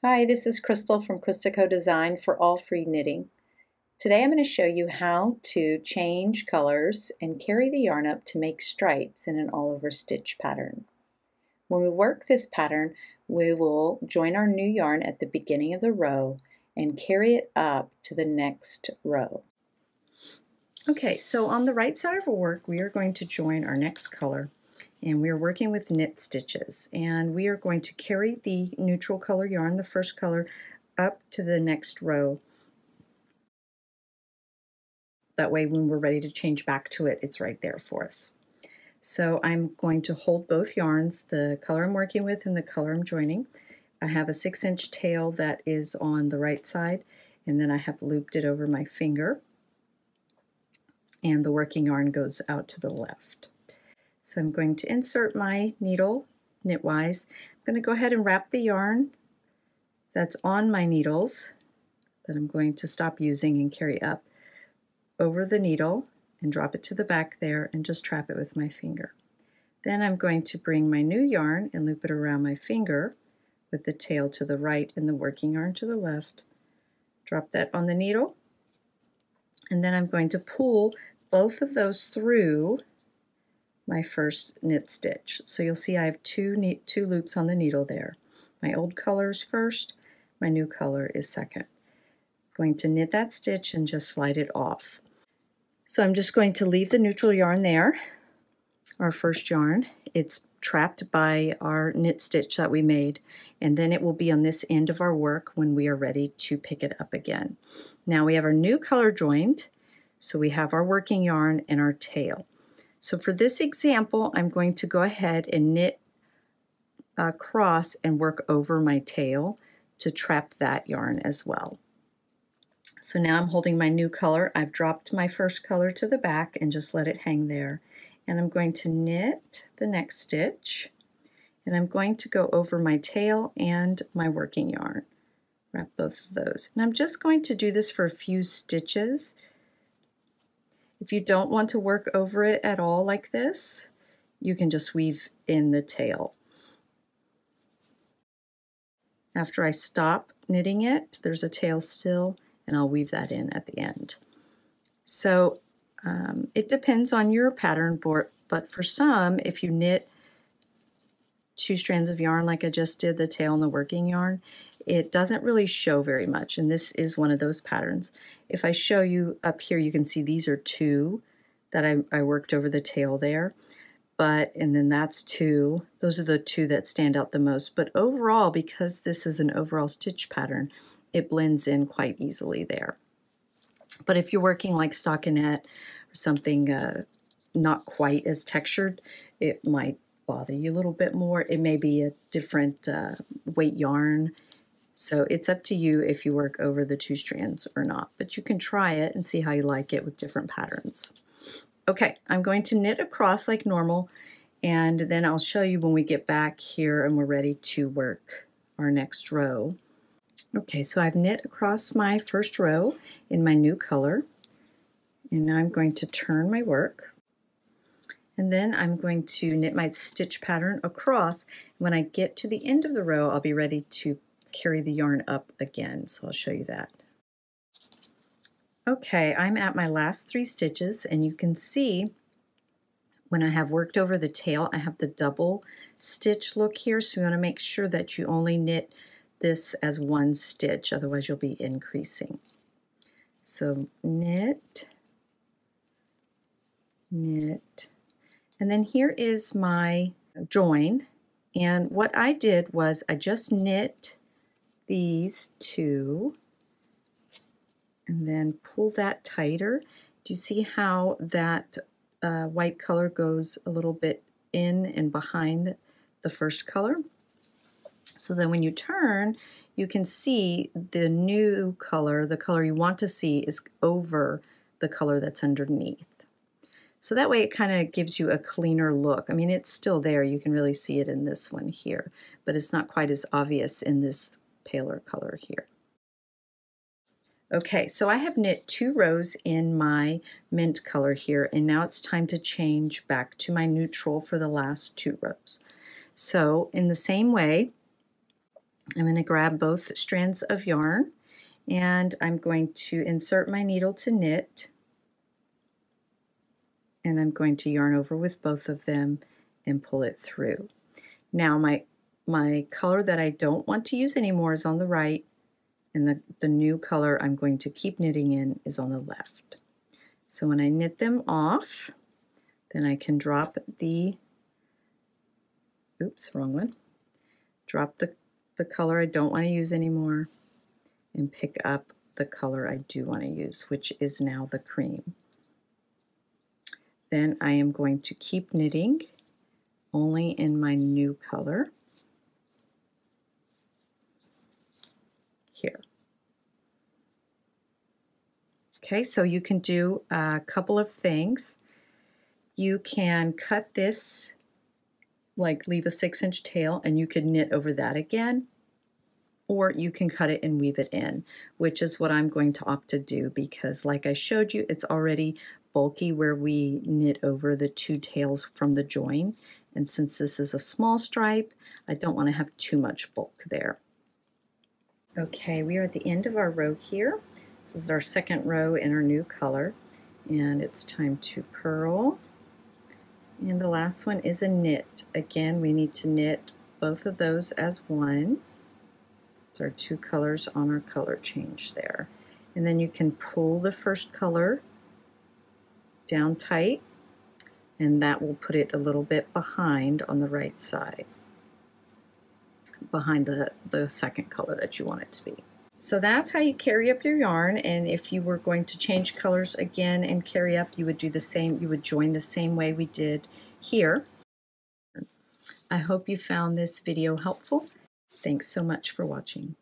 Hi, this is Crystal from Christico Design for AllFreeKnitting. Today I'm going to show you how to change colors and carry the yarn up to make stripes in an all-over stitch pattern. When we work this pattern, we will join our new yarn at the beginning of the row and carry it up to the next row. Okay, so on the right side of our work, we are going to join our next color, and we are working with knit stitches, and we are going to carry the neutral color yarn, the first color, up to the next row. That way when we're ready to change back to it, it's right there for us. So I'm going to hold both yarns, the color I'm working with and the color I'm joining. I have a 6-inch tail that is on the right side, and then I have looped it over my finger, and the working yarn goes out to the left. So I'm going to insert my needle knitwise. I'm going to go ahead and wrap the yarn that's on my needles that I'm going to stop using and carry up over the needle and drop it to the back there and just trap it with my finger. Then I'm going to bring my new yarn and loop it around my finger with the tail to the right and the working yarn to the left. Drop that on the needle, and then I'm going to pull both of those through my first knit stitch. So you'll see I have two loops on the needle there. My old color is first, my new color is second. I'm going to knit that stitch and just slide it off. So I'm just going to leave the neutral yarn there, our first yarn. It's trapped by our knit stitch that we made, and then it will be on this end of our work when we are ready to pick it up again. Now we have our new color joined, so we have our working yarn and our tail. So for this example, I'm going to go ahead and knit across and work over my tail to trap that yarn as well. So now I'm holding my new color. I've dropped my first color to the back and just let it hang there. And I'm going to knit the next stitch, and I'm going to go over my tail and my working yarn. Wrap both of those. And I'm just going to do this for a few stitches. If you don't want to work over it at all like this, you can just weave in the tail. After I stop knitting it, there's a tail still, and I'll weave that in at the end. So it depends on your pattern board, but for some, if you knit 2 strands of yarn like I just did, the tail and the working yarn, it doesn't really show very much, and this is one of those patterns. If I show you up here, you can see these are 2 that I worked over the tail there, and then that's 2. Those are the 2 that stand out the most, but overall, because this is an overall stitch pattern, it blends in quite easily there. But if you're working like stockinette or something not quite as textured, it might bother you a little bit more. It may be a different weight yarn, so it's up to you if you work over the 2 strands or not, but you can try it and see how you like it with different patterns. Okay, I'm going to knit across like normal, and then I'll show you when we get back here and we're ready to work our next row. Okay, so I've knit across my first row in my new color, and now I'm going to turn my work, and then I'm going to knit my stitch pattern across. When I get to the end of the row, I'll be ready to carry the yarn up again, so I'll show you that. Okay, I'm at my last 3 stitches, and you can see when I have worked over the tail, I have the double stitch look here, so you want to make sure that you only knit this as 1 stitch, otherwise you'll be increasing. So knit, knit, and then here is my join, and what I did was I just knit these 2 and then pull that tighter. Do you see how that white color goes a little bit in and behind the first color? So then when you turn, you can see the new color, the color you want to see, is over the color that's underneath. So that way it kind of gives you a cleaner look. I mean, it's still there. You can really see it in this one here, but it's not quite as obvious in this paler color here. Okay, so I have knit 2 rows in my mint color here, and now it's time to change back to my neutral for the last 2 rows. So in the same way, I'm going to grab both strands of yarn and I'm going to insert my needle to knit, and I'm going to yarn over with both of them and pull it through. Now my color that I don't want to use anymore is on the right, and the new color I'm going to keep knitting in is on the left. So when I knit them off, then I can drop the, oops, wrong one, drop the color I don't want to use anymore and pick up the color I do want to use, which is now the cream. Then I am going to keep knitting only in my new color here. Okay, so you can do a couple of things. You can cut this, like leave a 6-inch tail, and you could knit over that again, or you can cut it and weave it in, which is what I'm going to opt to do, because like I showed you, it's already bulky where we knit over the 2 tails from the join, and since this is a small stripe, I don't want to have too much bulk there. Okay, we are at the end of our row here. This is our second row in our new color, and it's time to purl. And the last one is a knit. Again, we need to knit both of those as one. It's our 2 colors on our color change there. And then you can pull the first color down tight, and that will put it a little bit behind on the right side, behind the second color that you want it to be. So that's how you carry up your yarn, and if you were going to change colors again and carry up, you would do the same, you would join the same way we did here. I hope you found this video helpful. Thanks so much for watching.